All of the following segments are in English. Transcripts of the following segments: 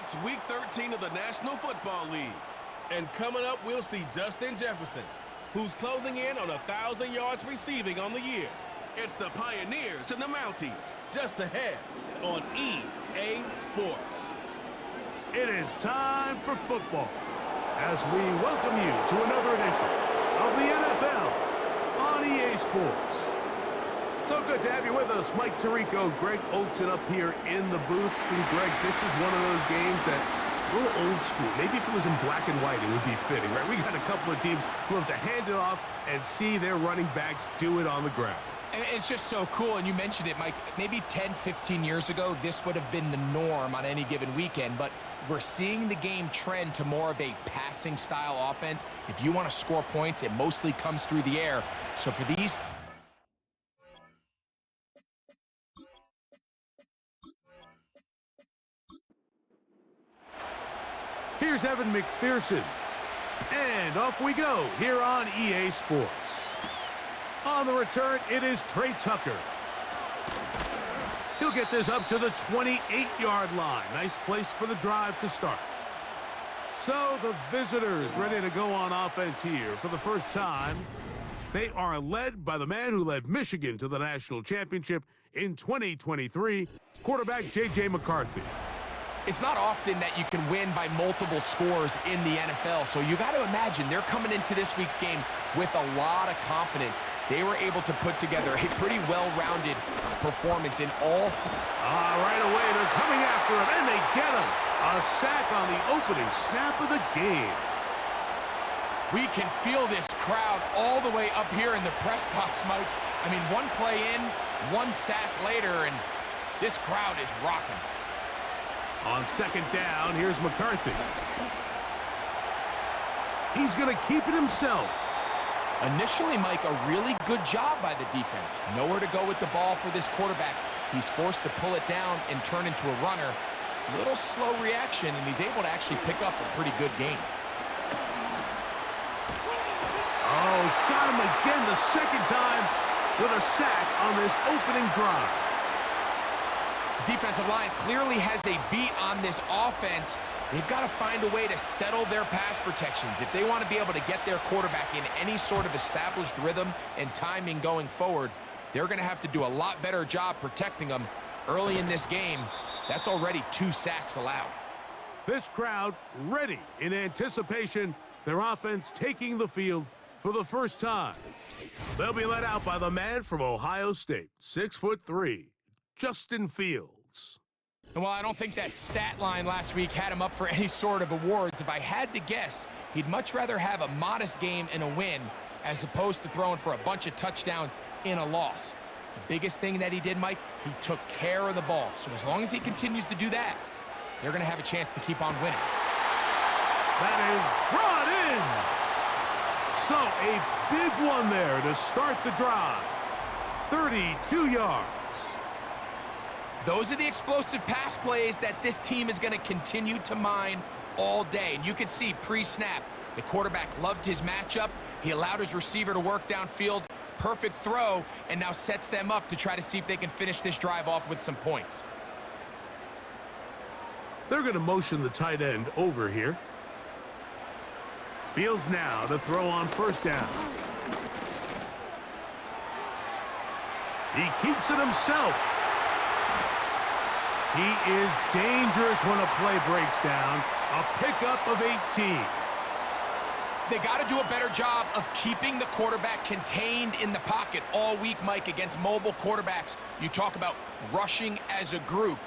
It's Week 13 of the National Football League. And coming up, we'll see Justin Jefferson, who's closing in on 1,000 yards receiving on the year. It's the Pioneers and the Mounties, just ahead on EA Sports. It is time for football as we welcome you to another edition of the NFL on EA Sports. So good to have you with us. Mike Tirico, Greg Olsen up here in the booth. And Greg, this is one of those games that is a little old school. Maybe if it was in black and white, it would be fitting, right? We got a couple of teams who have to hand it off and see their running backs do it on the ground. It's just so cool, and you mentioned it, Mike. Maybe 10, 15 years ago, this would have been the norm on any given weekend, but we're seeing the game trend to more of a passing-style offense. If you want to score points, it mostly comes through the air. So for these... Here's Evan McPherson. And off we go here on EA Sports. On the return, it is Trey Tucker. He'll get this up to the 28-yard line. Nice place for the drive to start. So the visitors ready to go on offense here for the first time. They are led by the man who led Michigan to the national championship in 2023, quarterback J.J. McCarthy. It's not often that you can win by multiple scores in the NFL, so you got to imagine they're coming into this week's game with a lot of confidence. They were able to put together a pretty well-rounded performance in all... Right away, they're coming after him, and they get him. A sack on the opening snap of the game. We can feel this crowd all the way up here in the press box, Mike. I mean, one play in, one sack later, and this crowd is rocking. On second down, here's McCarthy. He's going to keep it himself. Initially, Mike, a really good job by the defense. Nowhere to go with the ball for this quarterback. He's forced to pull it down and turn into a runner. A little slow reaction, and he's able to actually pick up a pretty good game. Oh, got him again the second time with a sack on this opening drive. This defensive line clearly has a beat on this offense. They've got to find a way to settle their pass protections. If they want to be able to get their quarterback in any sort of established rhythm and timing going forward, they're going to have to do a lot better job protecting them early in this game. That's already 2 sacks allowed. This crowd ready in anticipation, their offense taking the field for the first time. They'll be led out by the man from Ohio State, 6'3", Justin Fields. And while I don't think that stat line last week had him up for any sort of awards, if I had to guess, he'd much rather have a modest game and a win as opposed to throwing for a bunch of touchdowns in a loss. The biggest thing that he did, Mike, he took care of the ball. So as long as he continues to do that, they're going to have a chance to keep on winning. That is brought in. So a big one there to start the drive. 32 yards. Those are the explosive pass plays that this team is going to continue to mine all day. And you can see pre-snap, the quarterback loved his matchup. He allowed his receiver to work downfield. Perfect throw, and now sets them up to try to see if they can finish this drive off with some points. They're going to motion the tight end over here. Fields now to throw on first down. He keeps it himself. He is dangerous when a play breaks down. A pickup of 18. They got to do a better job of keeping the quarterback contained in the pocket all week, Mike, against mobile quarterbacks. You talk about rushing as a group.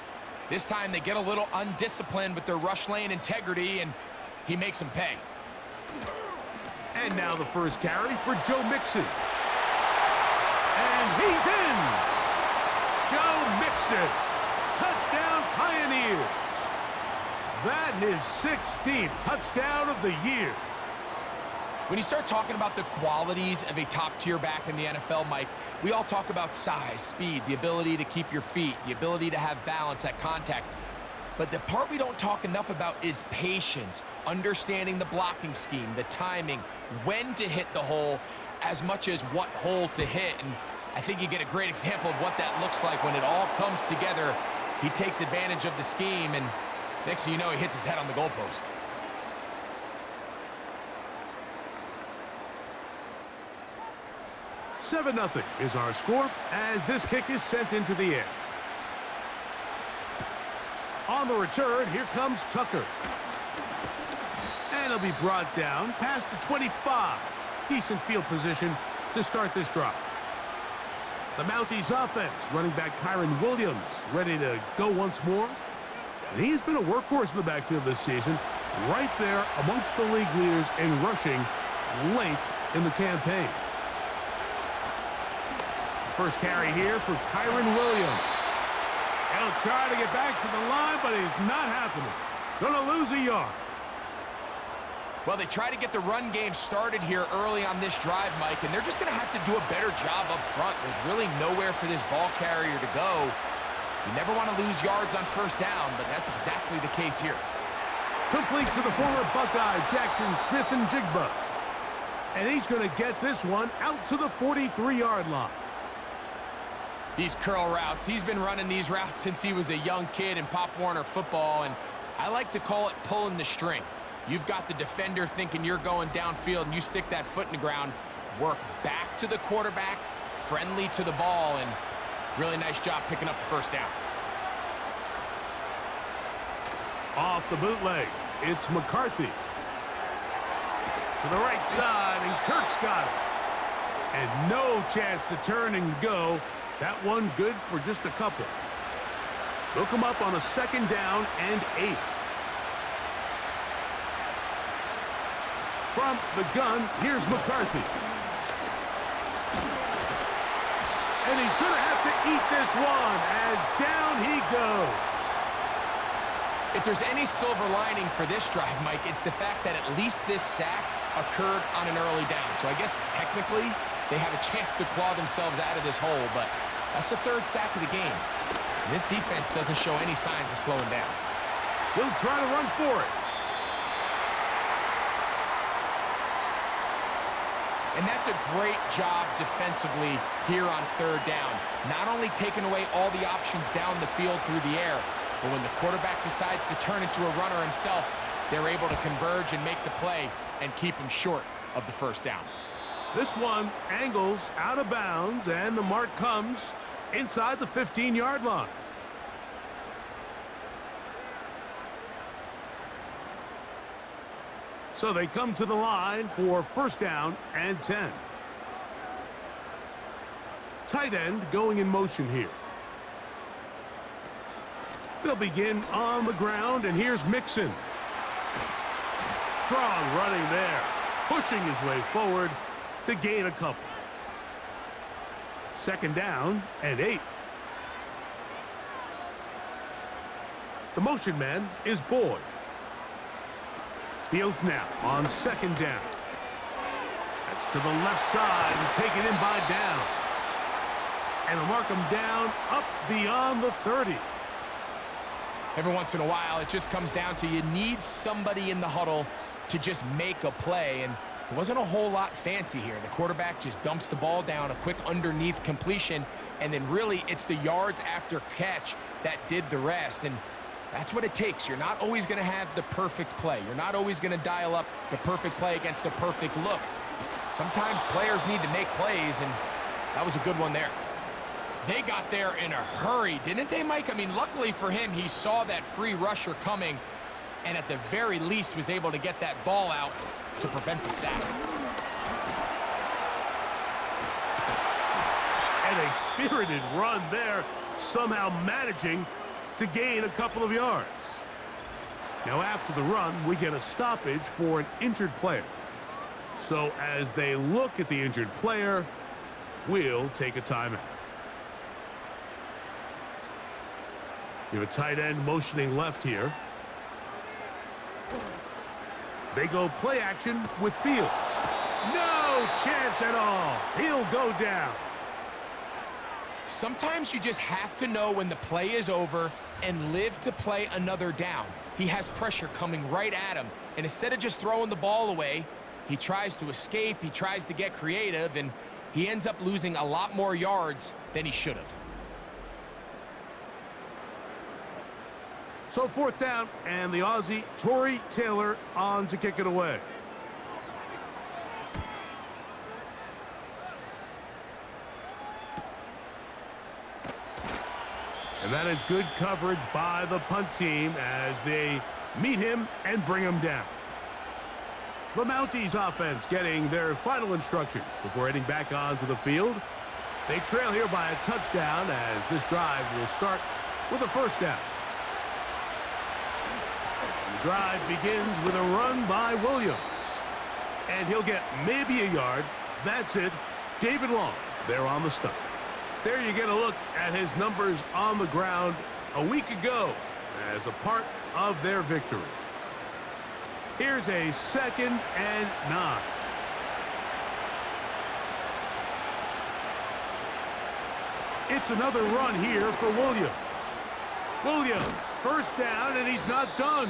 This time they get a little undisciplined with their rush lane integrity, and he makes them pay. And now the first carry for Joe Mixon. And he's in! Joe Mixon! Touchdown Pioneers! That is 16th touchdown of the year. When you start talking about the qualities of a top-tier back in the NFL, Mike, we all talk about size, speed, the ability to keep your feet, the ability to have balance at contact. But the part we don't talk enough about is patience, understanding the blocking scheme, the timing, when to hit the hole, as much as what hole to hit. And I think you get a great example of what that looks like when it all comes together. He takes advantage of the scheme, and Next thing you know, he hits his head on the goalpost. "7-0 is our score as this kick is sent into the air. On the return, here comes Tucker. And he'll be brought down past the 25. Decent field position to start this drive. The Mounties offense, running back Kyron Williams, ready to go once more. And he's been a workhorse in the backfield this season, right there amongst the league leaders in rushing late in the campaign. First carry here for Kyron Williams. He'll try to get back to the line, but it's not happening. Gonna lose a yard. Well, they try to get the run game started here early on this drive, Mike, and they're just going to have to do a better job up front. There's really nowhere for this ball carrier to go. You never want to lose yards on first down, but that's exactly the case here. Complete to the former Buckeye, Jackson Smith-Njigba. And he's going to get this one out to the 43-yard line. These curl routes, he's been running these routes since he was a young kid in Pop Warner football, and I like to call it pulling the string. You've got the defender thinking you're going downfield, and you stick that foot in the ground, work back to the quarterback, friendly to the ball, and really nice job picking up the first down. Off the bootleg, it's McCarthy. To the right side, and Kurt's got it. And no chance to turn and go. That one good for just a couple. They'll come up on a 2nd down and 8. From the gun, here's McCarthy. And he's going to have to eat this one as down he goes. If there's any silver lining for this drive, Mike, it's the fact that at least this sack occurred on an early down. So I guess technically they have a chance to claw themselves out of this hole, but that's the 3rd sack of the game. This defense doesn't show any signs of slowing down. He'll try to run for it. And that's a great job defensively here on 3rd down. Not only taking away all the options down the field through the air, but when the quarterback decides to turn into a runner himself, they're able to converge and make the play and keep him short of the first down. This one angles out of bounds, and the mark comes inside the 15-yard line. So they come to the line for 1st down and 10. Tight end going in motion here. They'll begin on the ground, and here's Mixon. Strong running there, pushing his way forward to gain a couple. 2nd down and 8. The motion man is Boyd. Fields now on 2nd down. That's to the left side and taken in by Downs. And they'll mark him down up beyond the 30. Every once in a while, it just comes down to you need somebody in the huddle to just make a play, and it wasn't a whole lot fancy here. The quarterback just dumps the ball down, a quick underneath completion, and then really it's the yards after catch that did the rest, and that's what it takes. You're not always going to have the perfect play. You're not always going to dial up the perfect play against the perfect look. Sometimes players need to make plays, and that was a good one there. They got there in a hurry, didn't they, Mike? I mean, luckily for him, he saw that free rusher coming, and at the very least was able to get that ball out to prevent the sack. And a spirited run there, somehow managing to gain a couple of yards. Now after the run, we get a stoppage for an injured player. So as they look at the injured player, we'll take a timeout. You have a tight end motioning left here. They go play action with Fields. No chance at all. He'll go down. Sometimes you just have to know when the play is over and live to play another down. He has pressure coming right at him, and instead of just throwing the ball away, he tries to escape, he tries to get creative, and he ends up losing a lot more yards than he should have. So fourth down, and the Aussie, Torrey Taylor, on to kick it away. And that is good coverage by the punt team as they meet him and bring him down. The Mounties offense getting their final instructions before heading back onto the field. They trail here by a touchdown as this drive will start with a first down. The drive begins with a run by Williams. And he'll get maybe a yard. That's it. David Long there on the stop. There you get a look at his numbers on the ground a week ago as a part of their victory. Here's a 2nd and 9. It's another run here for Williams. Williams, first down, and he's not done.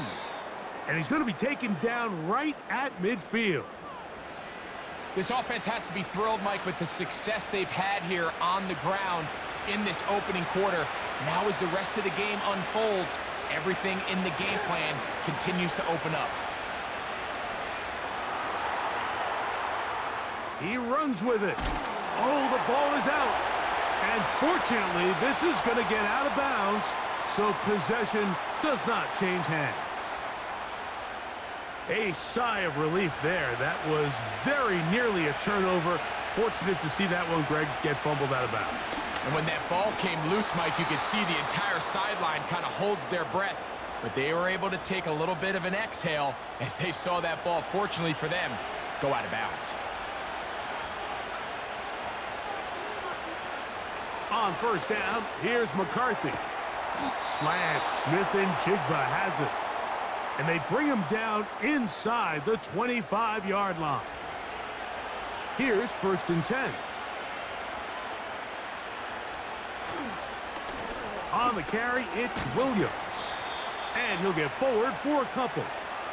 And he's going to be taken down right at midfield. This offense has to be thrilled, Mike, with the success they've had here on the ground in this opening quarter. Now as the rest of the game unfolds, everything in the game plan continues to open up. He runs with it. Oh, the ball is out. And fortunately, this is going to get out of bounds, so possession does not change hands. A sigh of relief there. That was very nearly a turnover. Fortunate to see that one, Greg, get fumbled out of bounds. And when that ball came loose, Mike, you could see the entire sideline kind of holds their breath. But they were able to take a little bit of an exhale as they saw that ball, fortunately for them, go out of bounds. On first down, here's McCarthy. Slant, Smith and Jigba has it. And they bring him down inside the 25-yard line. Here's 1st and 10. On the carry, it's Williams. And he'll get forward for a couple.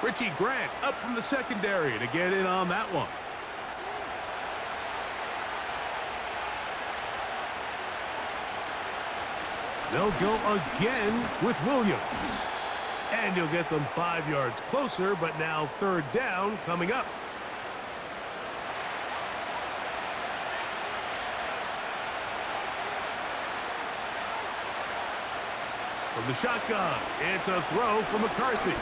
Richie Grant up from the secondary to get in on that one. They'll go again with Williams. And you'll get them 5 yards closer, but now 3rd down coming up. From the shotgun, it's a throw for McCarthy.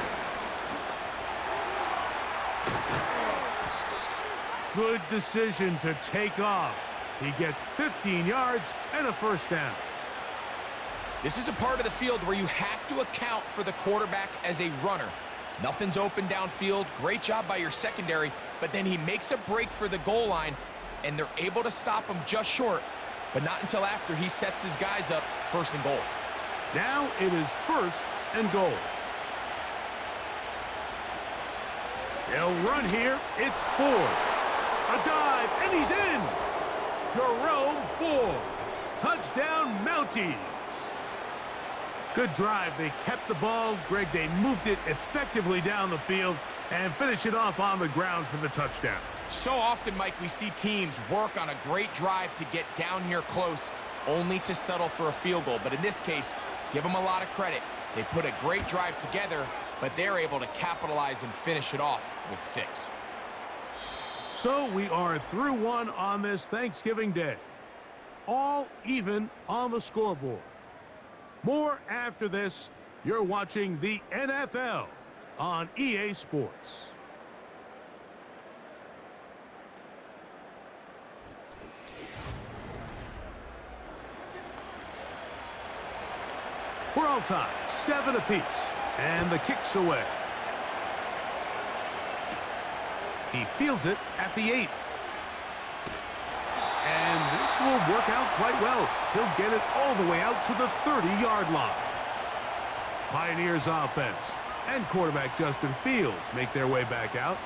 Good decision to take off. He gets 15 yards and a first down. This is a part of the field where you have to account for the quarterback as a runner. Nothing's open downfield. Great job by your secondary, but then he makes a break for the goal line, and they're able to stop him just short, but not until after he sets his guys up 1st and goal. Now it is 1st and goal. They'll run here. It's Ford. A dive, and he's in. Jerome Ford. Touchdown, Mounties. Good drive. They kept the ball. Greg, they moved it effectively down the field and finish it off on the ground for the touchdown. So often, Mike, we see teams work on a great drive to get down here close, only to settle for a field goal. But in this case, give them a lot of credit. They put a great drive together, but they're able to capitalize and finish it off with 6. So we are through one on this Thanksgiving Day. All even on the scoreboard. More after this. You're watching the NFL on EA Sports. We're all tied, 7 apiece, and the kick's away. He fields it at the 8. And this will work out quite well. He'll get it all the way out to the 30-yard line. Pioneers offense and quarterback Justin Fields make their way back out.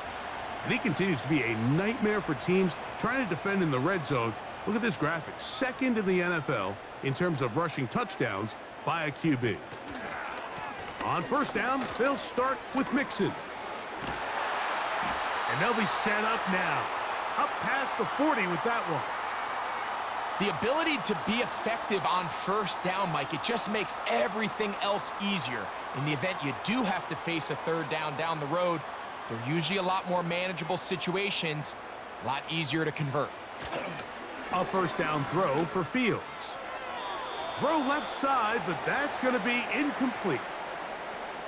And he continues to be a nightmare for teams trying to defend in the red zone. Look at this graphic. 2nd in the NFL in terms of rushing touchdowns by a QB. On first down, they'll start with Mixon. And they'll be set up now. Up past the 40 with that one. The ability to be effective on first down, Mike, it just makes everything else easier. In the event you do have to face a third down the road, they're usually a lot more manageable situations, a lot easier to convert. A first down throw for Fields. Throw left side, but that's going to be incomplete.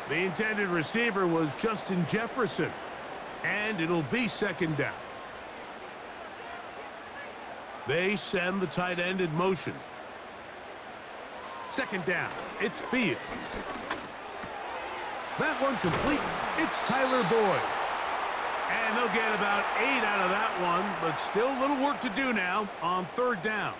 The intended receiver was Justin Jefferson, and it'll be second down. They send the tight end in motion. Second down, it's Fields. That one complete. It's Tyler Boyd. And they'll get about 8 out of that one, but still a little work to do now on third down.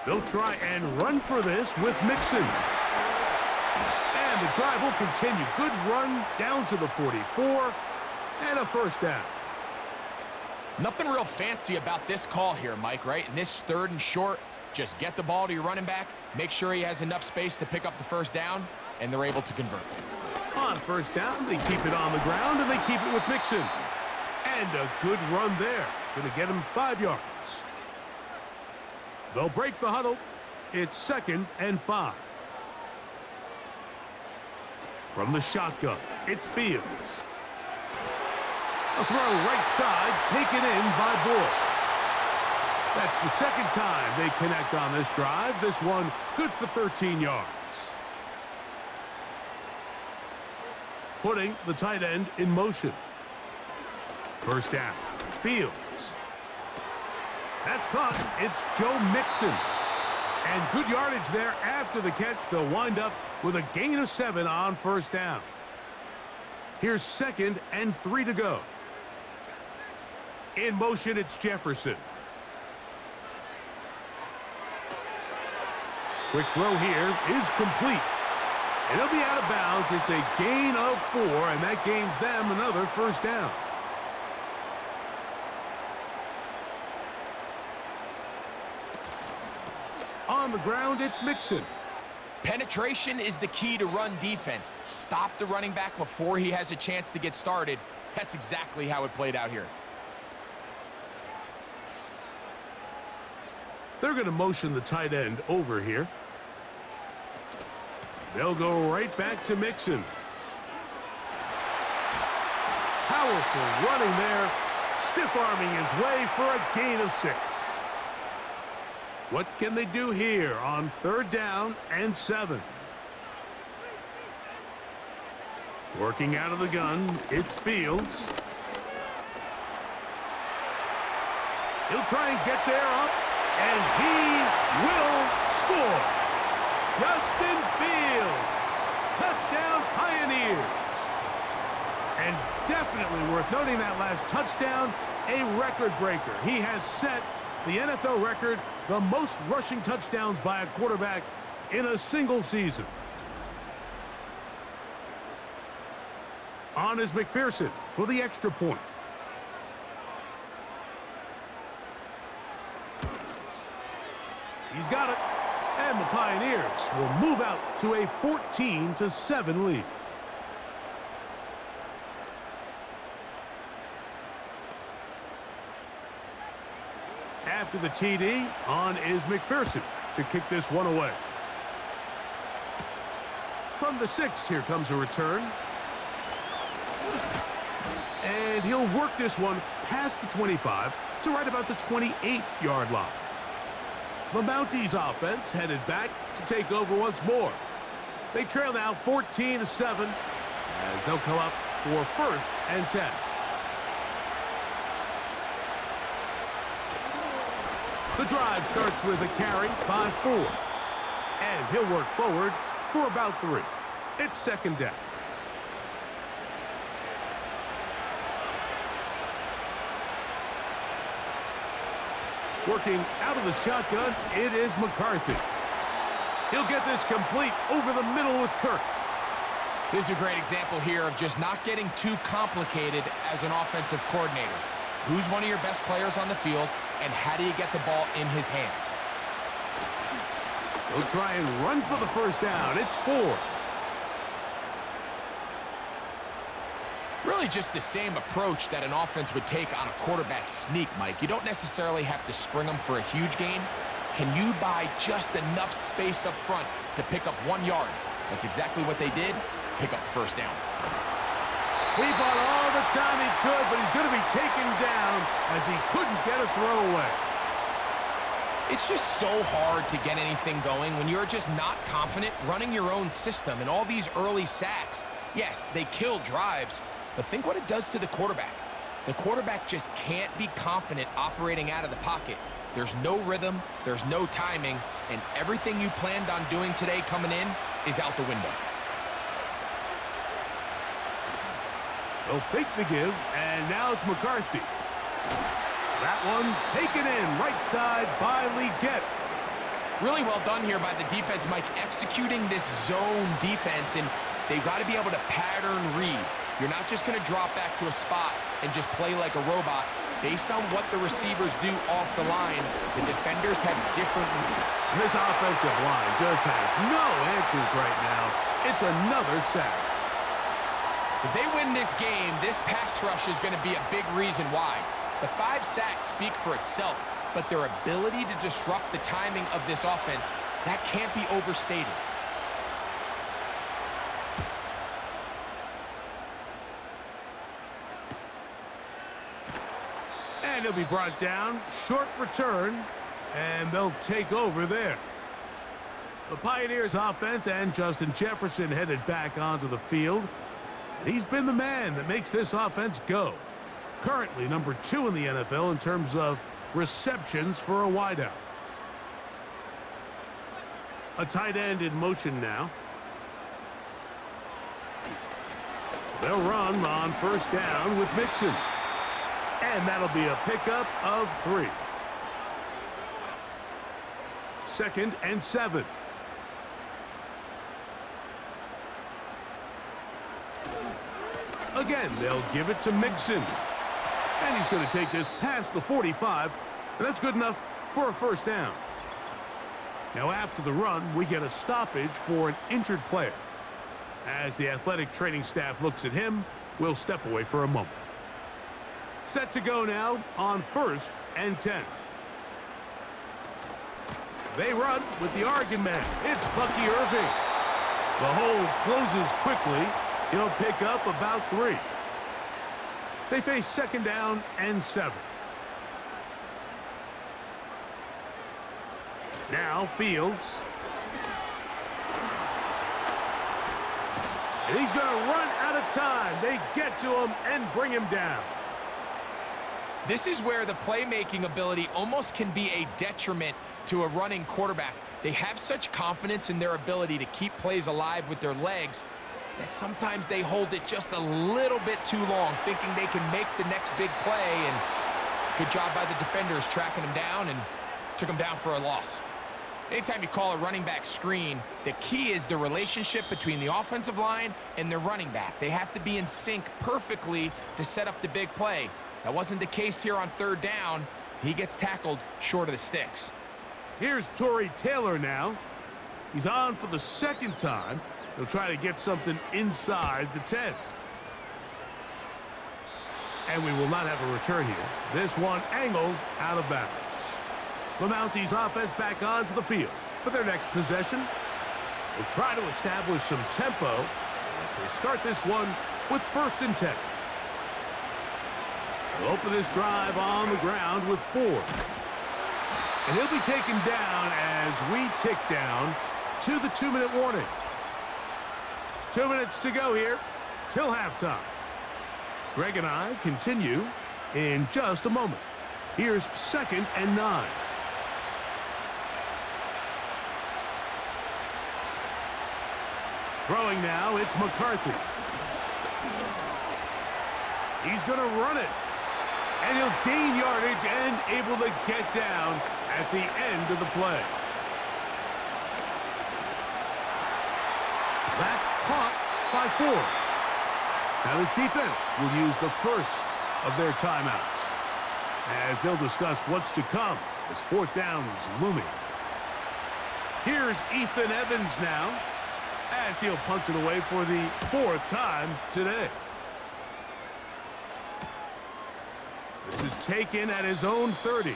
They'll try and run for this with Mixon. And the drive will continue. Good run down to the 44 and a first down. Nothing real fancy about this call here, Mike, right? In this third and short, just get the ball to your running back, make sure he has enough space to pick up the first down, and they're able to convert. On first down, they keep it on the ground, and they keep it with Mixon. And a good run there. Going to get him 5 yards. They'll break the huddle. It's 2nd and 5. From the shotgun, it's Fields. A throw right side, taken in by Boyd. That's the second time they connect on this drive. This one good for 13 yards. Putting the tight end in motion. First down, Fields. That's caught. It's Joe Mixon. And good yardage there after the catch. They'll wind up with a gain of 7 on first down. Here's 2nd and 3 to go. In motion, it's Jefferson. Quick throw here is complete. And it'll be out of bounds. It's a gain of 4, and that gains them another first down. On the ground, it's Mixon. Penetration is the key to run defense. Stop the running back before he has a chance to get started. That's exactly how it played out here. They're going to motion the tight end over here. They'll go right back to Mixon. Powerful running there, stiff-arming his way for a gain of 6. What can they do here on third down and 7? Working out of the gun, it's Fields. He'll try and get there up, and he will score. Justin Fields, touchdown Pioneers. And definitely worth noting that last touchdown, a record breaker. He has set the NFL record, the most rushing touchdowns by a quarterback in a single season. On is McPherson for the extra point. He's got it. And the Pioneers will move out to a 14-7 lead. After the TD, on is McPherson to kick this one away. From the 6, here comes a return. And he'll work this one past the 25 to right about the 28-yard line. The Mounties offense headed back to take over once more. They trail now 14-7 as they'll come up for 1st and 10. The drive starts with a carry by 4. And he'll work forward for about 3. It's 2nd down. Working out of the shotgun, it is McCarthy. He'll get this complete over the middle with Kirk. This is a great example here of just not getting too complicated as an offensive coordinator. Who's one of your best players on the field, and how do you get the ball in his hands? He'll try and run for the first down. It's 4. Really just the same approach that an offense would take on a quarterback sneak, Mike. You don't necessarily have to spring them for a huge gain. Can you buy just enough space up front to pick up 1 yard? That's exactly what they did. Pick up the first down. He bought all the time he could, but he's going to be taken down as he couldn't get a throw away. It's just so hard to get anything going when you're just not confident running your own system. And all these early sacks, yes, they kill drives, but think what it does to the quarterback. The quarterback just can't be confident operating out of the pocket. There's no rhythm, there's no timing, and everything you planned on doing today coming in is out the window. They'll fake the give, and now it's McCarthy. That one taken in right side by Leggett. Really well done here by the defense, Mike, executing this zone defense, and they've got to be able to pattern read. You're not just going to drop back to a spot and just play like a robot. Based on what the receivers do off the line, the defenders have different... And this offensive line just has no answers right now. It's another sack. If they win this game, this pass rush is going to be a big reason why. The 5 sacks speak for itself, but their ability to disrupt the timing of this offense, that can't be overstated. And he'll be brought down. Short return, and they'll take over there. The Pioneers offense and Justin Jefferson headed back onto the field. And he's been the man that makes this offense go. Currently number 2 in the NFL in terms of receptions for a wideout. A tight end in motion now. They'll run on first down with Mixon. And that'll be a pickup of 3. 2nd and 7. Again, they'll give it to Mixon. And he's going to take this past the 45. And that's good enough for a first down. Now after the run, we get a stoppage for an injured player. As the athletic training staff looks at him, we'll step away for a moment. Set to go now on 1st and 10. They run with the Oregon man. It's Bucky Irving. The hole closes quickly. He'll pick up about 3. They face 2nd down and 7. Now Fields. And he's going to run out of time. They get to him and bring him down. This is where the playmaking ability almost can be a detriment to a running quarterback. They have such confidence in their ability to keep plays alive with their legs that sometimes they hold it just a little bit too long, thinking they can make the next big play, and good job by the defenders tracking him down and took him down for a loss. Anytime you call a running back screen, the key is the relationship between the offensive line and the running back. They have to be in sync perfectly to set up the big play. That wasn't the case here on 3rd down. He gets tackled short of the sticks. Here's Torrey Taylor now. He's on for the 2nd time. He'll try to get something inside the 10. And we will not have a return here. This one angled out of bounds. The Mounties offense back onto the field for their next possession. They'll try to establish some tempo as they start this one with 1st and 10. They'll open this drive on the ground with 4. And he'll be taken down as we tick down to the 2-minute warning. 2 minutes to go here till halftime. Greg and I continue in just a moment. Here's 2nd and 9. Throwing now, it's McCarthy. He's going to run it. And he'll gain yardage and able to get down at the end of the play. That's caught by 4. Now this defense will use the first of their timeouts as they'll discuss what's to come as 4th down is looming. Here's Ethan Evans now as he'll punt it away for the 4th time today. taken at his own 30.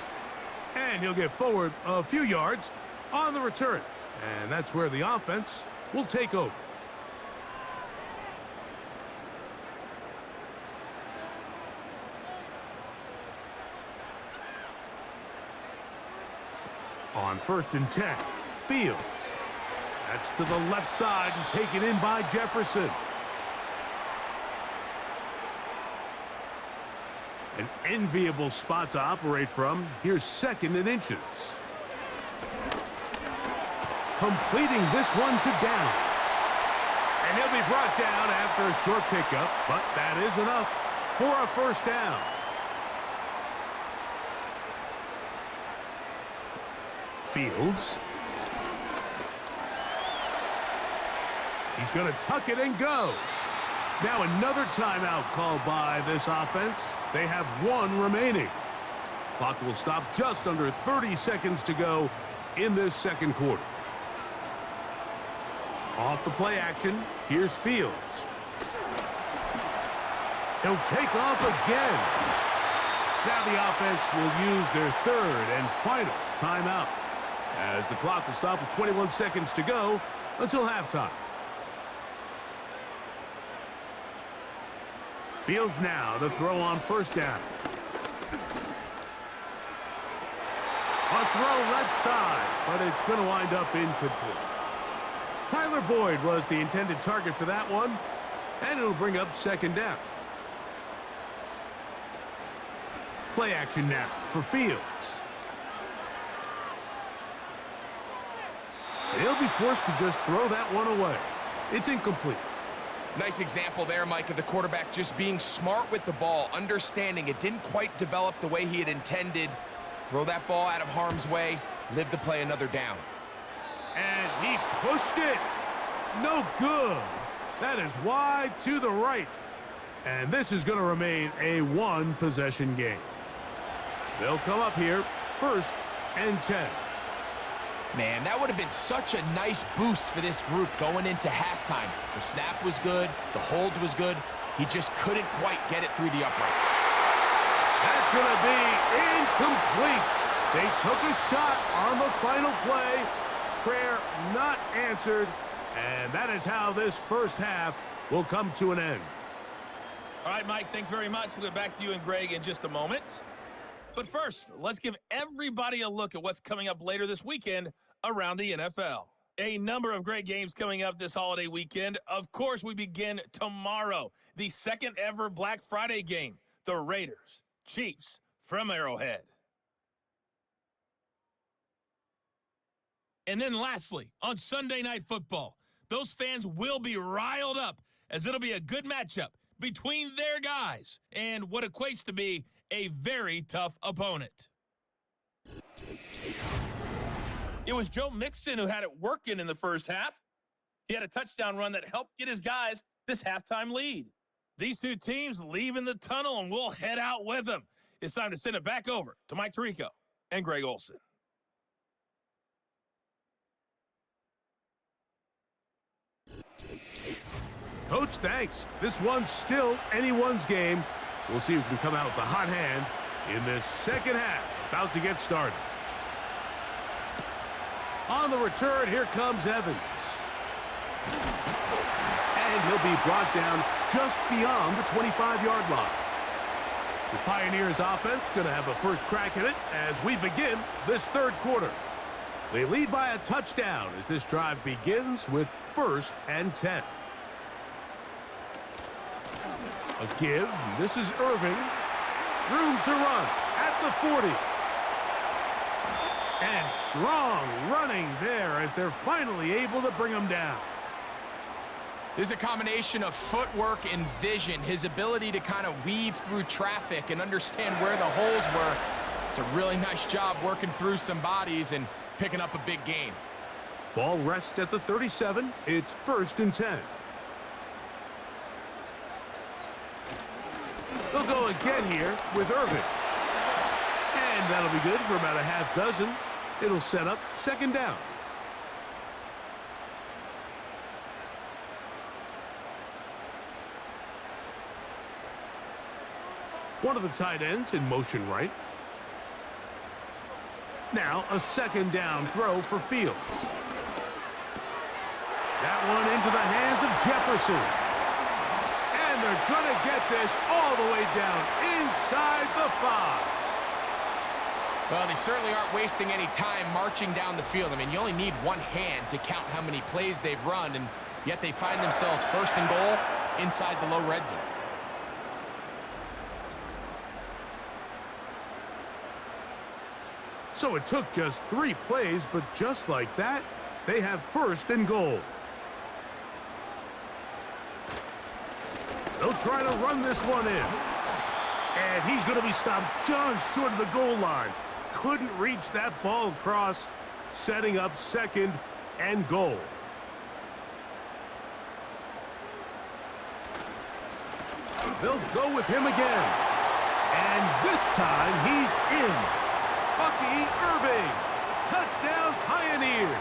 And he'll get forward a few yards on the return. And that's where the offense will take over. On 1st and 10, Fields. That's to the left side and taken in by Jefferson. An enviable spot to operate from. Here's 2nd and inches. Completing this one to downs. And he'll be brought down after a short pickup, but that is enough for a 1st down. Fields. He's going to tuck it and go. Now another timeout called by this offense. They have 1 remaining. Clock will stop just under 30 seconds to go in this 2nd quarter. Off the play action, here's Fields. He'll take off again. Now the offense will use their 3rd and final timeout, as the clock will stop with 21 seconds to go until halftime. Fields now to throw on 1st down. A throw left side, but it's going to wind up incomplete. Tyler Boyd was the intended target for that one, and it'll bring up 2nd down. Play action now for Fields. He'll be forced to just throw that one away. It's incomplete. Nice example there, Mike, of the quarterback just being smart with the ball, understanding it didn't quite develop the way he had intended. Throw that ball out of harm's way, live to play another down. And he pushed it. No good. That is wide to the right. And this is going to remain a 1-possession game. They'll come up here, 1st and 10. Man, that would have been such a nice boost for this group going into halftime. The snap was good. The hold was good. He just couldn't quite get it through the uprights. That's going to be incomplete. They took a shot on the final play. Prayer not answered. And that is how this 1st half will come to an end. All right, Mike, thanks very much. We'll get back to you and Greg in just a moment. But first, let's give everybody a look at what's coming up later this weekend around the NFL. A number of great games coming up this holiday weekend. Of course, we begin tomorrow. The 2nd ever Black Friday game. The Raiders, Chiefs from Arrowhead. And then lastly, on Sunday Night Football, those fans will be riled up as it'll be a good matchup between their guys and what equates to be a very tough opponent. It was Joe Mixon who had it working in the 1st half. He had a touchdown run that helped get his guys this halftime lead. These 2 teams leaving the tunnel, and we'll head out with them. It's time to send it back over to Mike Tirico and Greg Olsen. Coach, thanks. This one's still anyone's game. We'll see who can come out with the hot hand in this 2nd half. About to get started. On the return, here comes Evans. And he'll be brought down just beyond the 25-yard line. The Pioneers offense going to have a first crack at it as we begin this 3rd quarter. They lead by a touchdown as this drive begins with 1st and 10. A give. This is Irving. Room to run at the 40. And strong running there as they're finally able to bring him down. There's a combination of footwork and vision, his ability to kind of weave through traffic and understand where the holes were. It's a really nice job working through some bodies and picking up a big gain. Ball rests at the 37. It's 1st and 10. They'll go again here with Irving. And that'll be good for about a half dozen. It'll set up 2nd down. One of the tight ends in motion right. Now a second down throw for Fields. That one into the hands of Jefferson. And they're going to get this all the way down inside the 5. Well, they certainly aren't wasting any time marching down the field. I mean, you only need one hand to count how many plays they've run, and yet they find themselves first and goal inside the low red zone. So it took just 3 plays, but just like that, they have first and goal. They'll try to run this one in. And he's going to be stopped just short of the goal line. Couldn't reach that ball across, setting up second and goal. They'll go with him again. And this time he's in. Bucky Irving. Touchdown Pioneers.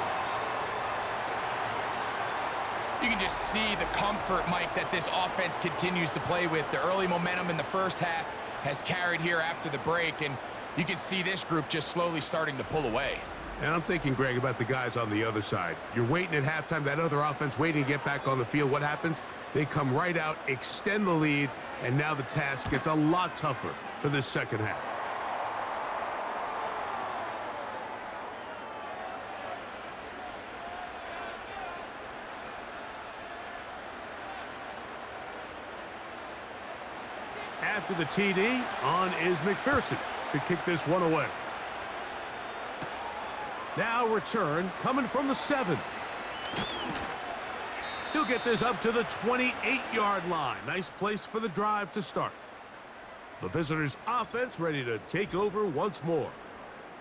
You can just see the comfort, Mike, that this offense continues to play with. The early momentum in the first half has carried here after the break, and you can see this group just slowly starting to pull away. And I'm thinking, Greg, about the guys on the other side. You're waiting at halftime, that other offense waiting to get back on the field. What happens? They come right out, extend the lead, and now the task gets a lot tougher for this second half. After the TD, on is McPherson to kick this one away. Now return coming from the 7. He'll get this up to the 28-yard line. Nice place for the drive to start. The visitors' offense ready to take over once more.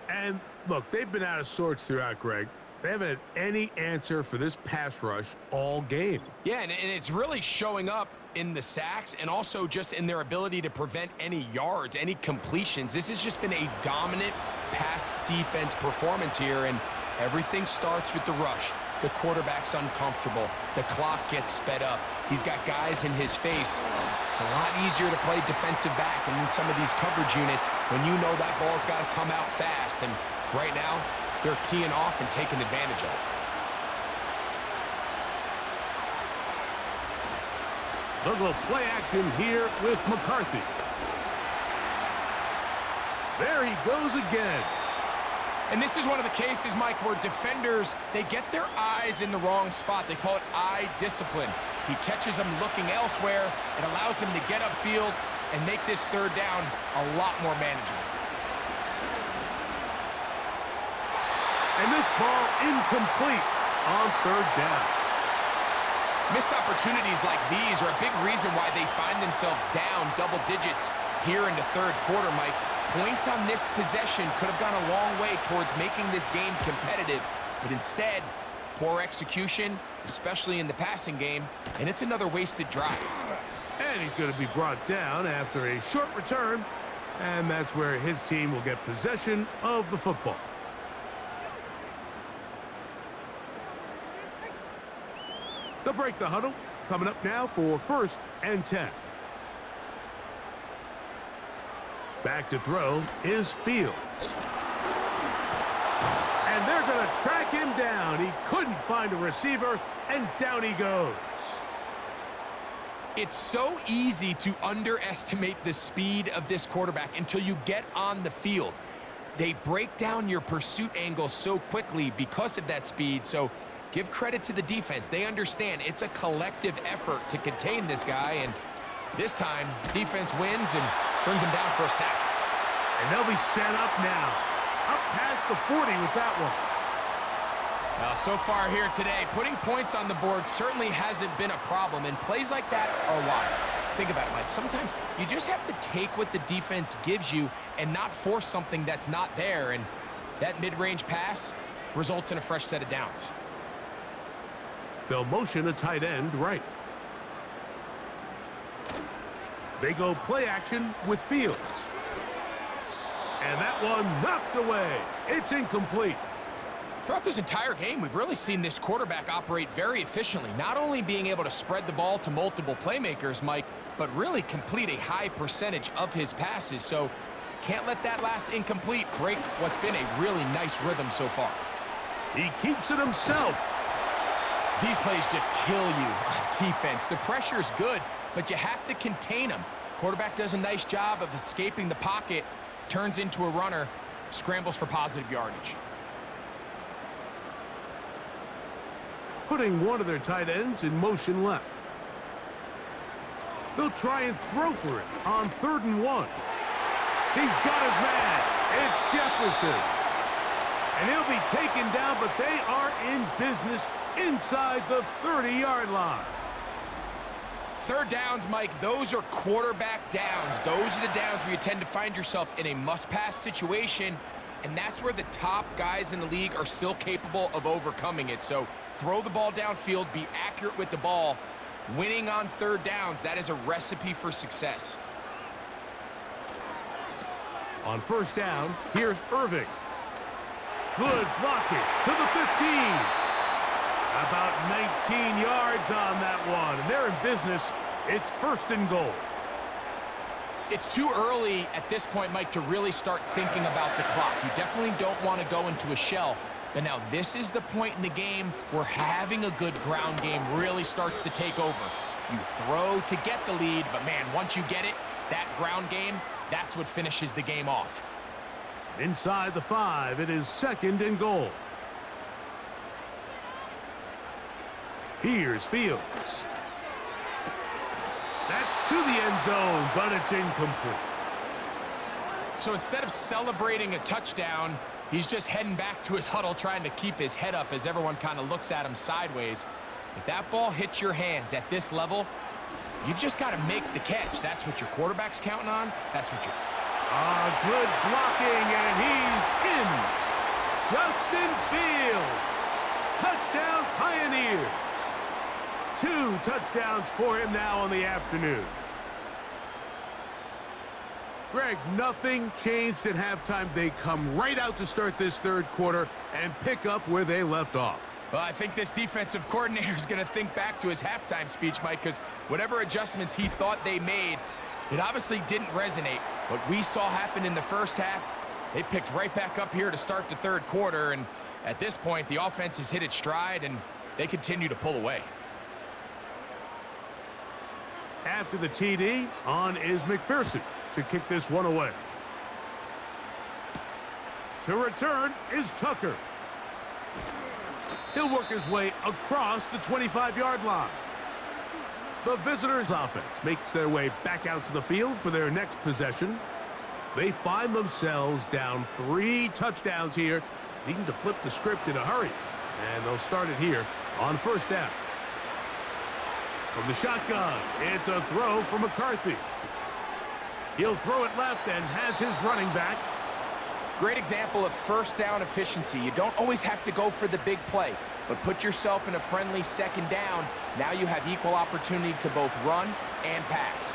And look, they've been out of sorts throughout, Greg. They haven't had any answer for this pass rush all game. Yeah, and it's really showing up in the sacks and also just in their ability to prevent any yards, any completions. This has just been a dominant pass defense performance here, and everything starts with the rush. The quarterback's uncomfortable. The clock gets sped up. He's got guys in his face. It's a lot easier to play defensive back and in some of these coverage units when you know that ball's got to come out fast. And right now, they're teeing off and taking advantage of it. They'll go play action here with McCarthy. There he goes again. And this is one of the cases, Mike, where defenders, they get their eyes in the wrong spot. They call it eye discipline. He catches them looking elsewhere. It allows him to get upfield and make this third down a lot more manageable. And this ball incomplete on third down. Missed opportunities like these are a big reason why they find themselves down double digits here in the third quarter, Mike. Points on this possession could have gone a long way towards making this game competitive, but instead, poor execution, especially in the passing game, and it's another wasted drive. And he's going to be brought down after a short return, and that's where his team will get possession of the football. They'll break the huddle. Coming up now for 1st and 10. Back to throw is Fields. And they're going to track him down. He couldn't find a receiver, and down he goes. It's so easy to underestimate the speed of this quarterback until you get on the field. They break down your pursuit angles so quickly because of that speed, so give credit to the defense. They understand it's a collective effort to contain this guy, and this time, defense wins and brings him down for a sack. And they'll be set up now. Up past the 40 with that one. Well, so far here today, putting points on the board certainly hasn't been a problem, and plays like that are why. Think about it, Mike. Sometimes you just have to take what the defense gives you and not force something that's not there, and that mid-range pass results in a fresh set of downs. They'll motion a tight end right. They go play action with Fields. And that one knocked away. It's incomplete. Throughout this entire game, we've really seen this quarterback operate very efficiently, not only being able to spread the ball to multiple playmakers, Mike, but really complete a high percentage of his passes. So can't let that last incomplete break what's been a really nice rhythm so far. He keeps it himself. These plays just kill you on defense. The pressure's good, but you have to contain them. Quarterback does a nice job of escaping the pocket, turns into a runner, scrambles for positive yardage. Putting one of their tight ends in motion left. They'll try and throw for it on 3rd and 1. He's got his man. It's Jefferson. And he'll be taken down, but they are in business inside the 30-yard line. 3rd downs, Mike, those are quarterback downs. Those are the downs where you tend to find yourself in a must-pass situation, and that's where the top guys in the league are still capable of overcoming it. So throw the ball downfield, be accurate with the ball. Winning on 3rd downs, that is a recipe for success. On 1st down, here's Irving. Good blocking to the 15. About 19 yards on that one, and they're in business. It's 1st and goal. It's too early at this point, Mike, to really start thinking about the clock. You definitely don't want to go into a shell. But now this is the point in the game where having a good ground game really starts to take over. You throw to get the lead, but man, once you get it, that ground game, that's what finishes the game off. Inside the 5, it is 2nd and goal. Here's Fields. That's to the end zone, but it's incomplete. So instead of celebrating a touchdown, he's just heading back to his huddle trying to keep his head up as everyone kind of looks at him sideways. If that ball hits your hands at this level, you've just got to make the catch. That's what your quarterback's counting on. That's what you're... Good blocking, and he's in. Justin Fields. Touchdown Pioneers. 2 touchdowns for him now on the afternoon. Greg, nothing changed at halftime. They come right out to start this 3rd quarter and pick up where they left off. Well, I think this defensive coordinator is going to think back to his halftime speech, Mike, because whatever adjustments he thought they made, it obviously didn't resonate. What we saw happen in the 1st half, they picked right back up here to start the 3rd quarter, and at this point, the offense has hit its stride, and they continue to pull away. After the TD, on is McPherson to kick this one away. To return is Tucker. He'll work his way across the 25-yard line. The visitors' offense makes their way back out to the field for their next possession. They find themselves down 3 touchdowns here, needing to flip the script in a hurry. And they'll start it here on 1st down. From the shotgun, it's a throw for McCarthy. He'll throw it left and has his running back. Great example of 1st down efficiency. You don't always have to go for the big play, but put yourself in a friendly 2nd down. Now you have equal opportunity to both run and pass.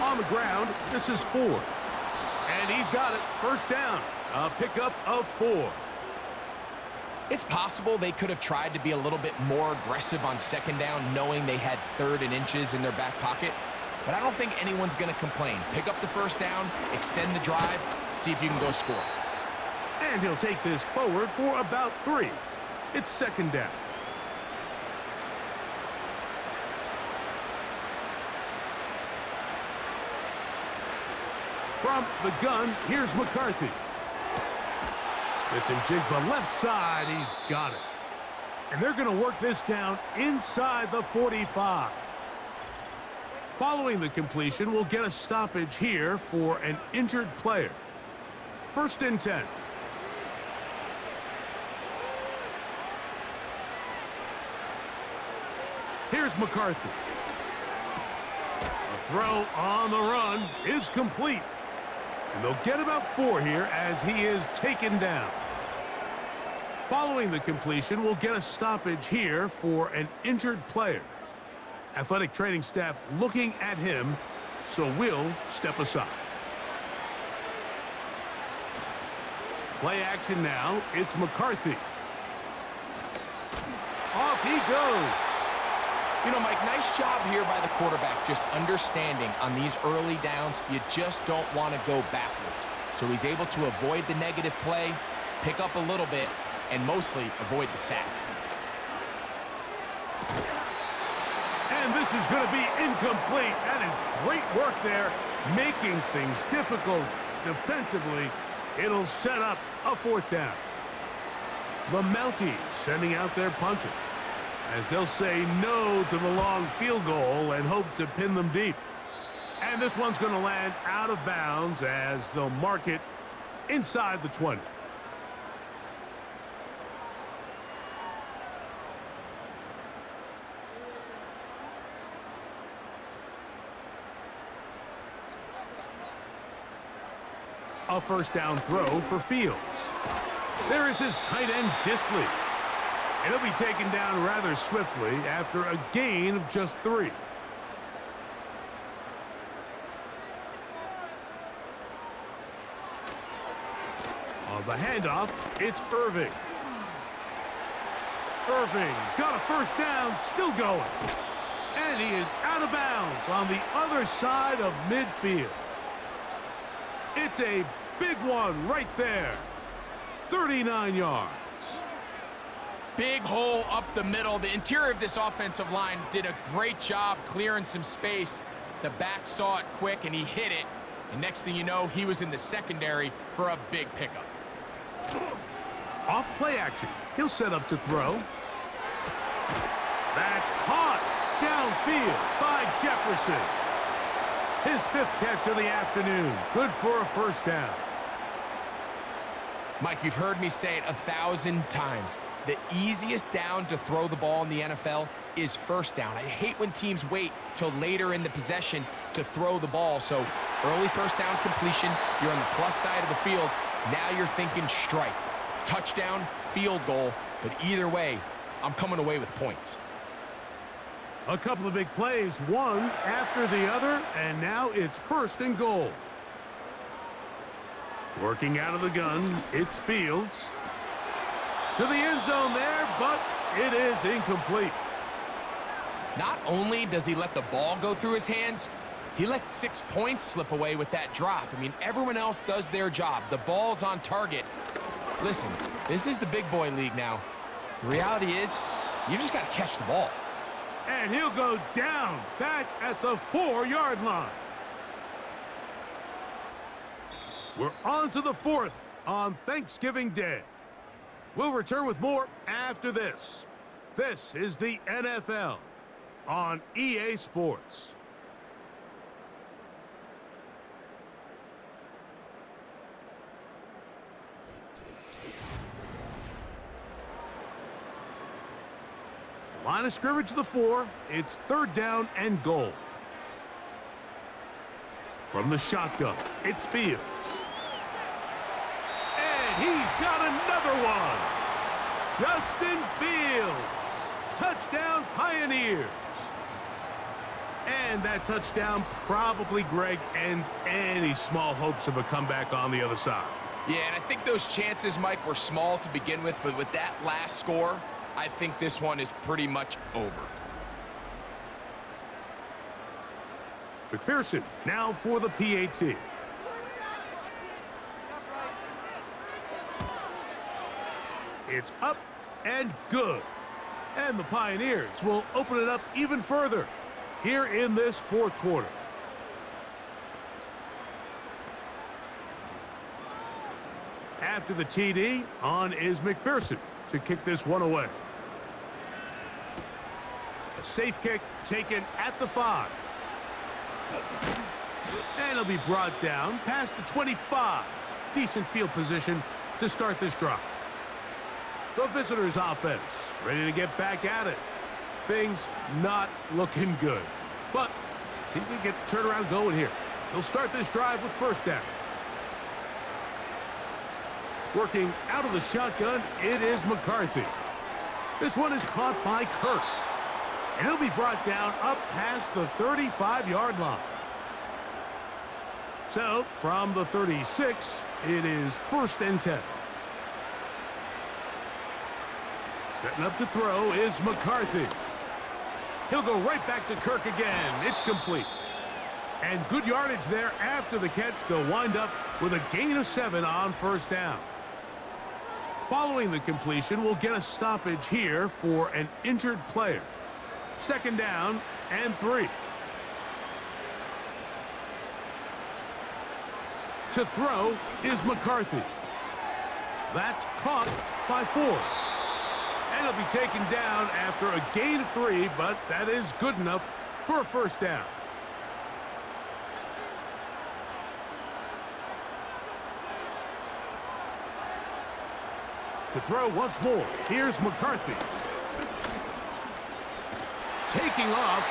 On the ground, this is 4. And he's got it. 1st down. A pickup of 4. It's possible they could have tried to be a little bit more aggressive on 2nd down, knowing they had 3rd and inches in their back pocket. But I don't think anyone's going to complain. Pick up the 1st down, extend the drive, see if you can go score. And he'll take this forward for about 3. It's 2nd down. From the gun, here's McCarthy. Smith and Jigba left side, he's got it. And they're going to work this down inside the 45. Following the completion, we'll get a stoppage here for an injured player. 1st and 10. Here's McCarthy. A throw on the run is complete. And they'll get about 4 here as he is taken down. Following the completion, we'll get a stoppage here for an injured player. Athletic training staff looking at him, so we'll step aside. Play action now. It's McCarthy. goes. You know, Mike, nice job here by the quarterback, just understanding on these early downs, you just don't want to go backwards. So he's able to avoid the negative play, pick up a little bit, and mostly avoid the sack. And this is going to be incomplete. That is great work there, making things difficult defensively. It'll set up a fourth down. The Mounties sending out their punter, as they'll say no to the long field goal and hope to pin them deep. And this one's going to land out of bounds as they'll mark it inside the 20. A first down throw for Fields. There is his tight end, Disley. And he'll be taken down rather swiftly after a gain of just 3. On the handoff, it's Irving. Irving's got a first down, still going. And he is out of bounds on the other side of midfield. It's a big one right there. 39 yards. Big hole up the middle. The interior of this offensive line did a great job clearing some space. The back saw it quick, and he hit it. And next thing you know, he was in the secondary for a big pickup. Off play action. He'll set up to throw. That's caught downfield by Jefferson. His 5th catch of the afternoon. Good for a first down. Mike, you've heard me say it 1,000 times. The easiest down to throw the ball in the NFL is first down. I hate when teams wait till later in the possession to throw the ball. So early first down completion, you're on the plus side of the field. Now you're thinking strike, touchdown, field goal. But either way, I'm coming away with points. A couple of big plays, one after the other, and now it's 1st and goal. Working out of the gun, it's Fields. To the end zone there, but it is incomplete. Not only does he let the ball go through his hands, he lets 6 points slip away with that drop. I mean, everyone else does their job. The ball's on target. Listen, this is the big boy league now. The reality is, you just got to catch the ball. And he'll go down back at the 4-yard line. We're on to the 4th on Thanksgiving Day. We'll return with more after this. This is the NFL on EA Sports. Line of scrimmage to the 4. It's 3rd down and goal. From the shotgun, it's Fields. And he's got another one. Justin Fields. Touchdown Pioneers. And that touchdown probably, Greg, ends any small hopes of a comeback on the other side. Yeah, and I think those chances, Mike, were small to begin with, but with that last score, I think this one is pretty much over. McPherson now for the PAT. It's up and good. And the Pioneers will open it up even further here in this 4th quarter. After the TD, on is McPherson to kick this one away. A safe kick taken at the 5. And it'll be brought down past the 25. Decent field position to start this drive. The visitors' offense ready to get back at it. Things not looking good. But see if we can get the turnaround going here. They'll start this drive with 1st down. Working out of the shotgun, it is McCarthy. This one is caught by Kirk. And he'll be brought down up past the 35-yard line. So, from the 36, it is 1st and 10. Setting up to throw is McCarthy. He'll go right back to Kirk again. It's complete. And good yardage there after the catch. They'll wind up with a gain of 7 on first down. Following the completion, we'll get a stoppage here for an injured player. Second down and 3. To throw is McCarthy. That's caught by 4. And he'll be taken down after a gain of 3, but that is good enough for a first down. To throw once more, here's McCarthy. Taking off.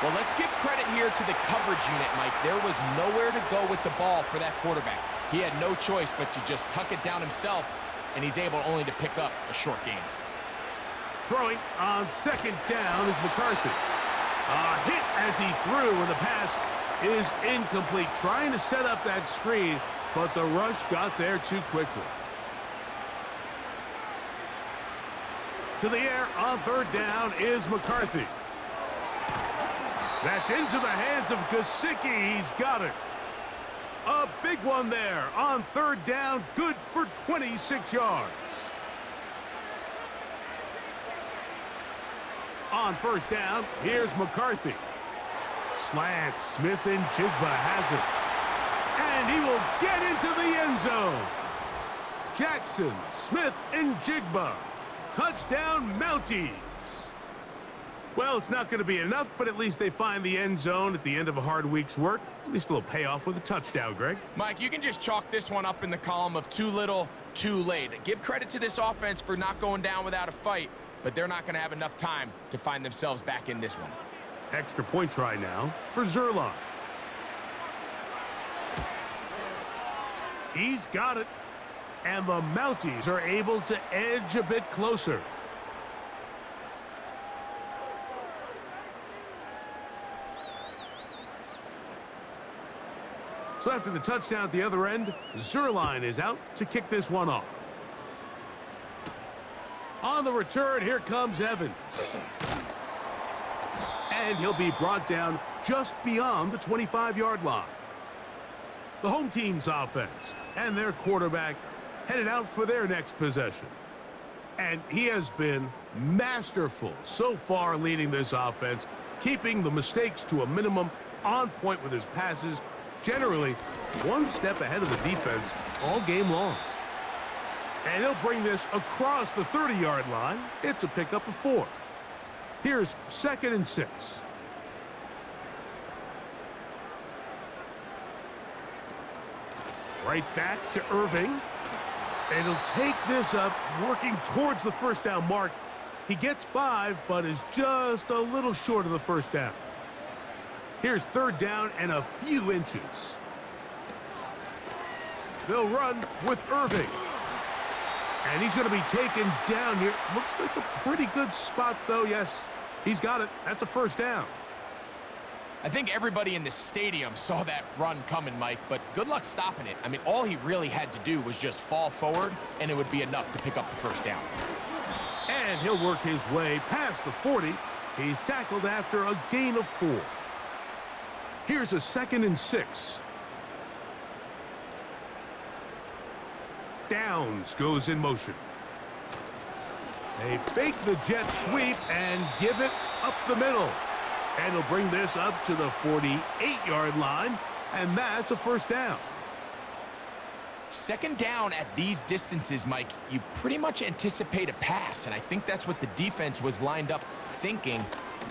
Well, let's give credit here to the coverage unit, Mike. There was nowhere to go with the ball for that quarterback. He had no choice but to just tuck it down himself, and he's able only to pick up a short gain. Throwing on second down is McCarthy. A hit as he threw, and the pass is incomplete. Trying to set up that screen, but the rush got there too quickly. To the air on third down is McCarthy. That's into the hands of Gesicki. He's got it. A big one there on third down. Good for 26 yards. On first down, here's McCarthy. Slant, Smith and Jigba has it. And he will get into the end zone. Jackson, Smith, and Jigba. Touchdown, Mounties. Well, it's not going to be enough, but at least they find the end zone at the end of a hard week's work. At least a little payoff with a touchdown, Greg. Mike, you can just chalk this one up in the column of too little, too late. Give credit to this offense for not going down without a fight, but they're not going to have enough time to find themselves back in this one. Extra point try now for Zerline. He's got it. And the Mounties are able to edge a bit closer. So after the touchdown at the other end, Zerline is out to kick this one off. On the return, here comes Evans. And he'll be brought down just beyond the 25-yard line. The home team's offense and their quarterback headed out for their next possession. And he has been masterful so far leading this offense, keeping the mistakes to a minimum, on point with his passes, generally one step ahead of the defense all game long. And he'll bring this across the 30-yard line. It's a pickup of 4. Here's 2nd and 6. Right back to Irving. And he'll take this up, working towards the first down mark. He gets 5, but is just a little short of the first down. Here's third down and a few inches. They'll run with Irving. And he's going to be taken down here. Looks like a pretty good spot, though. Yes, he's got it. That's a first down. I think everybody in the stadium saw that run coming, Mike, but good luck stopping it. I mean, all he really had to do was just fall forward, and it would be enough to pick up the first down. And he'll work his way past the 40. He's tackled after a gain of 4. Here's a 2nd and 6. Downs goes in motion. They fake the jet sweep and give it up the middle. And he'll bring this up to the 48-yard line, and that's a first down. Second down at these distances, Mike, you pretty much anticipate a pass, and I think that's what the defense was lined up thinking.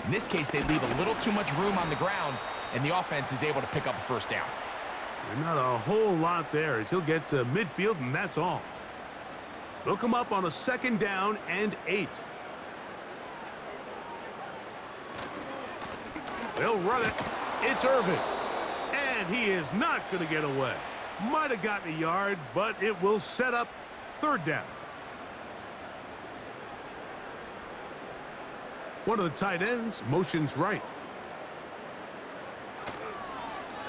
In this case, they leave a little too much room on the ground, and the offense is able to pick up a first down. Not a whole lot there as he'll get to midfield, and that's all. They'll come up on a 2nd down and 8. They'll run it. It's Irving. And he is not going to get away. Might have gotten a yard, but it will set up third down. One of the tight ends motions right.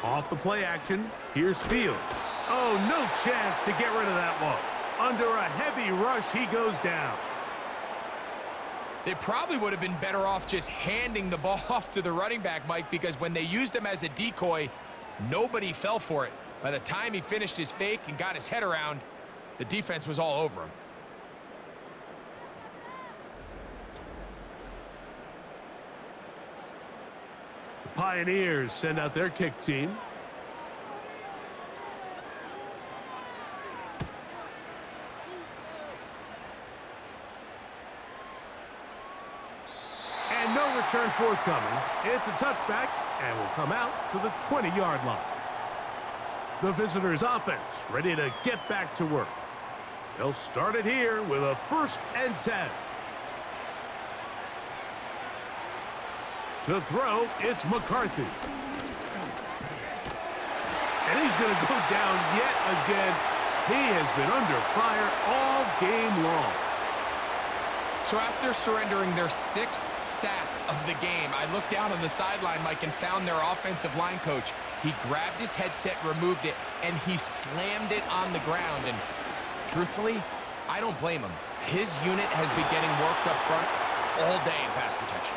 Off the play action, here's Fields. Oh, no chance to get rid of that one. Under a heavy rush, he goes down. They probably would have been better off just handing the ball off to the running back, Mike, because when they used him as a decoy, nobody fell for it. By the time he finished his fake and got his head around, the defense was all over him. The Pioneers send out their kick team. And no return forthcoming. It's a touchback and will come out to the 20-yard line. The visitors' offense ready to get back to work. They'll start it here with a 1st and 10. To throw, it's McCarthy. And he's going to go down yet again. He has been under fire all game long. So after surrendering their 6th sack of the game, I looked down on the sideline, Mike, and found their offensive line coach. He grabbed his headset, removed it, and he slammed it on the ground. And truthfully, I don't blame him. His unit has been getting worked up front all day in pass protection.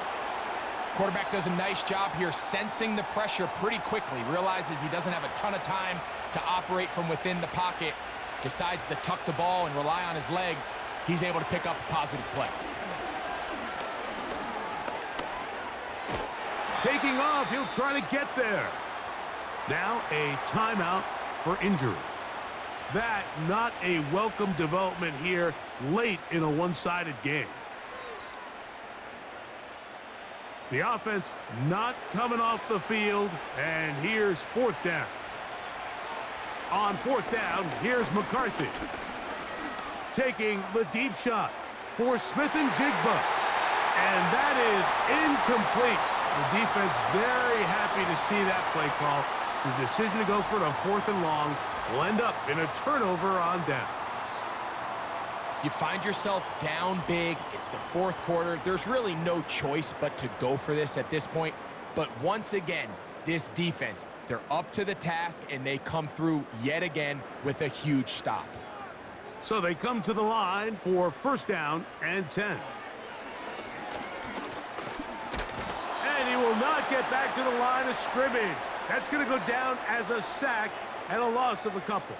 Quarterback does a nice job here sensing the pressure pretty quickly, realizes he doesn't have a ton of time to operate from within the pocket, decides to tuck the ball and rely on his legs. He's able to pick up a positive play. Taking off, he'll try to get there. Now a timeout for injury. That not a welcome development here late in a one-sided game. The offense not coming off the field, and here's 4th down. On 4th down, here's McCarthy. Taking the deep shot for Smith and Jigba. And that is incomplete. The defense very happy to see that play call. The decision to go for it on 4th and long will end up in a turnover on downs. You find yourself down big. It's the 4th quarter. There's really no choice but to go for this at this point. But once again, this defense, they're up to the task, and they come through yet again with a huge stop. So they come to the line for 1st down and 10. And he will not get back to the line of scrimmage. That's going to go down as a sack and a loss of a couple.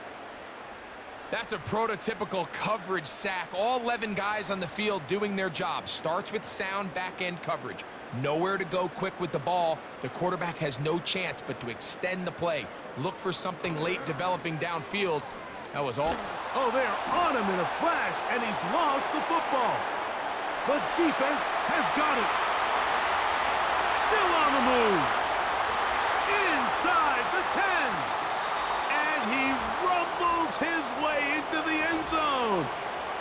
That's a prototypical coverage sack. All 11 guys on the field doing their job. Starts with sound back-end coverage. Nowhere to go quick with the ball. The quarterback has no chance but to extend the play. Look for something late developing downfield. That was all. Oh, they're on him in a flash, and he's lost the football. The defense has got it. Still on the move. Inside the 10. And he rumbles his way into the end zone.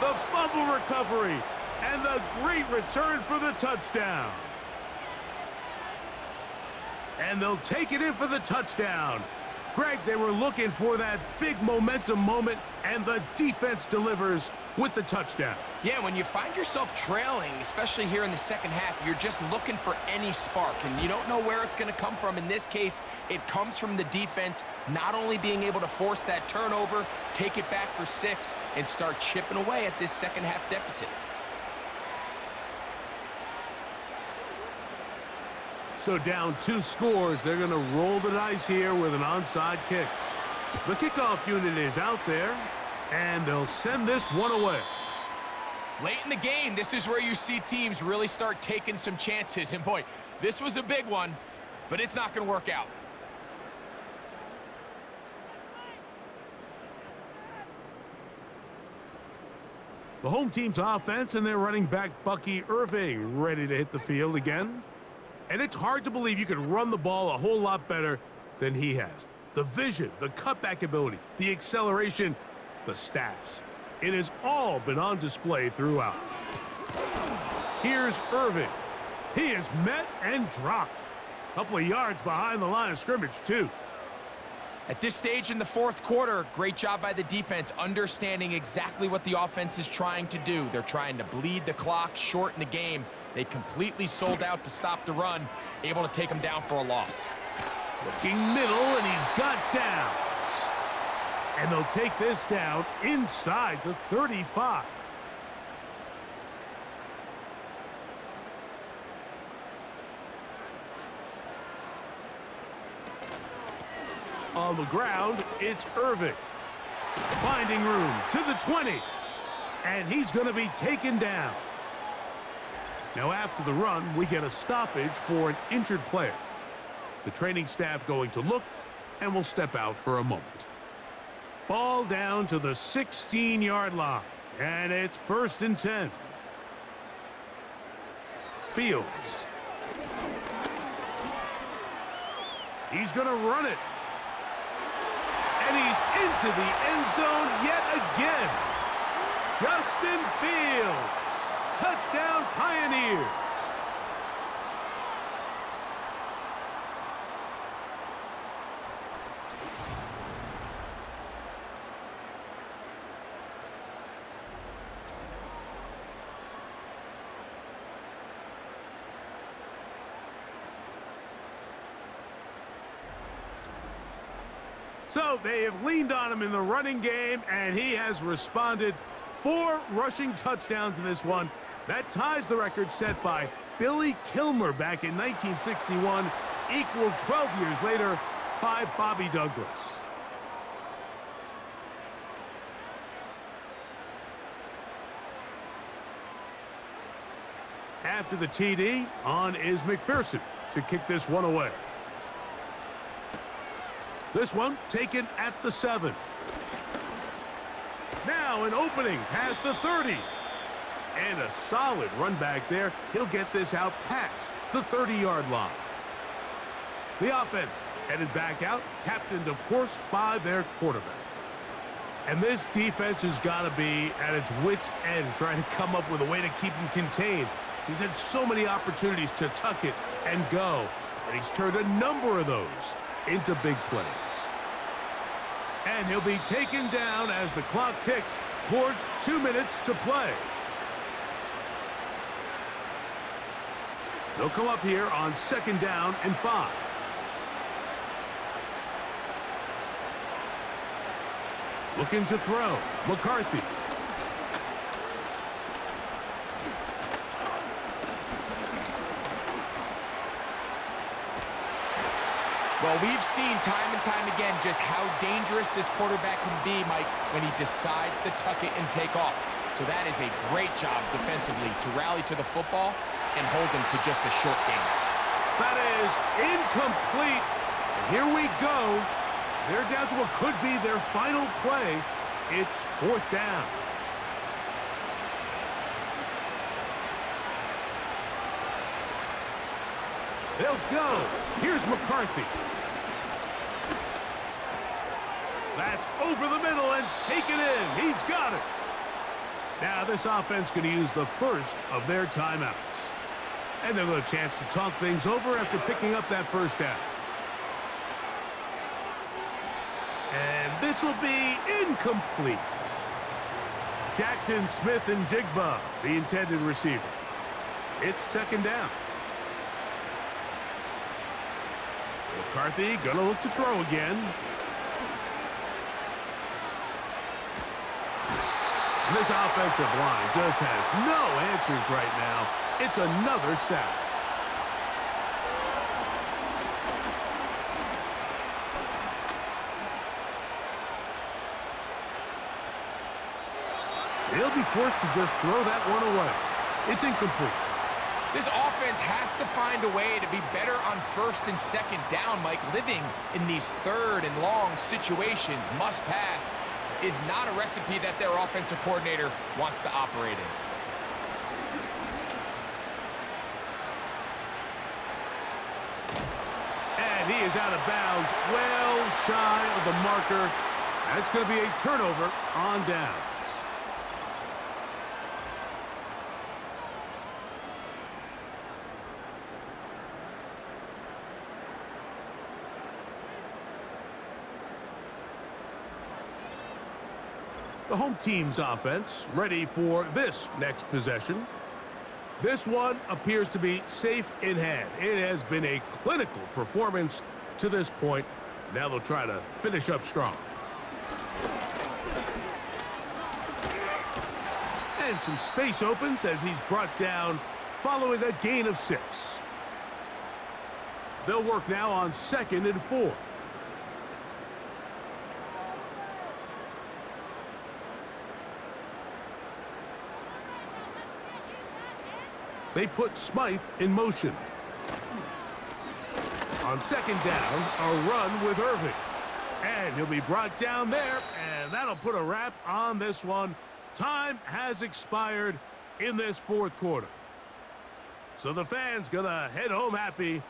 The fumble recovery and the great return for the touchdown. And they'll take it in for the touchdown. Greg, they were looking for that big momentum moment, and the defense delivers with the touchdown. Yeah, when you find yourself trailing, especially here in the second half, you're just looking for any spark, and you don't know where it's going to come from. In this case, it comes from the defense not only being able to force that turnover, take it back for 6, and start chipping away at this second half deficit. So down 2 scores, they're going to roll the dice here with an onside kick. The kickoff unit is out there, and they'll send this one away. Late in the game, this is where you see teams really start taking some chances. And boy, this was a big one, but it's not going to work out. The home team's offense and their running back, Bucky Irving, ready to hit the field again. And it's hard to believe you could run the ball a whole lot better than he has. The vision, the cutback ability, the acceleration, the stats. It has all been on display throughout. Here's Irving. He is met and dropped. A couple of yards behind the line of scrimmage, too. At this stage in the 4th quarter, great job by the defense, understanding exactly what the offense is trying to do. They're trying to bleed the clock, shorten the game. They completely sold out to stop the run, able to take him down for a loss. Looking middle, and he's got downs. And they'll take this down inside the 35. On the ground, it's Irving. Finding room to the 20. And he's going to be taken down. Now after the run, we get a stoppage for an injured player. The training staff going to look and will step out for a moment. Ball down to the 16-yard line. And it's 1st and 10. Fields. He's going to run it. And he's into the end zone yet again. Justin Fields. Touchdown, Pioneers. So they have leaned on him in the running game, and he has responded. 4 rushing touchdowns in this one. That ties the record set by Billy Kilmer back in 1961, equaled 12 years later by Bobby Douglas. After the TD, on is McPherson to kick this one away. This one taken at the 7. Now an opening past the 30. And a solid run back there. He'll get this out past the 30-yard line. The offense headed back out, captained, of course, by their quarterback. And this defense has got to be at its wits' end, trying to come up with a way to keep him contained. He's had so many opportunities to tuck it and go, and he's turned a number of those into big plays. And he'll be taken down as the clock ticks towards 2 minutes to play. They'll come up here on 2nd down and 5. Looking to throw. McCarthy. Well, we've seen time and time again just how dangerous this quarterback can be, Mike, when he decides to tuck it and take off. So that is a great job defensively to rally to the football and hold them to just a short gain. That is incomplete. And here we go. They're down to what could be their final play. It's 4th down. They'll go. Here's McCarthy. That's over the middle and taken in. He's got it. Now this offense going to use the first of their timeouts. And they'll have a chance to talk things over after picking up that 1st down. And this will be incomplete. Jackson, Smith, and Jigba, the intended receiver. It's 2nd down. McCarthy going to look to throw again. And this offensive line just has no answers right now. It's another sack. He'll be forced to just throw that one away. It's incomplete. This offense has to find a way to be better on 1st and 2nd down, Mike. Living in these 3rd and long situations, must pass, is not a recipe that their offensive coordinator wants to operate in. And he is out of bounds, well shy of the marker. That's going to be a turnover on downs. The home team's offense ready for this next possession. This one appears to be safe in hand. It has been a clinical performance to this point. Now they'll try to finish up strong. And some space opens as he's brought down following a gain of 6. They'll work now on 2nd and 4. They put Smythe in motion. On second down, a run with Irving. And he'll be brought down there, and that'll put a wrap on this one. Time has expired in this fourth quarter. So the fans gonna head home happy.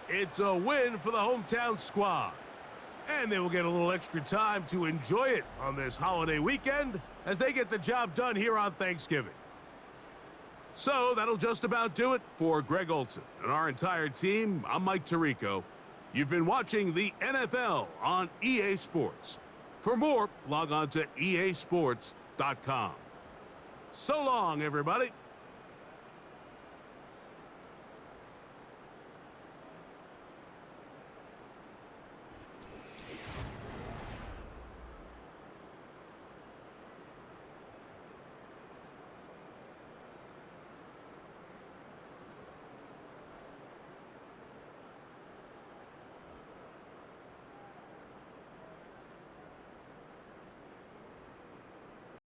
It's a win for the hometown squad. And they will get a little extra time to enjoy it on this holiday weekend as they get the job done here on Thanksgiving. So that'll just about do it for Greg Olson and our entire team. I'm Mike Tirico. You've been watching the NFL on EA Sports. For more, log on to easports.com. So long, everybody.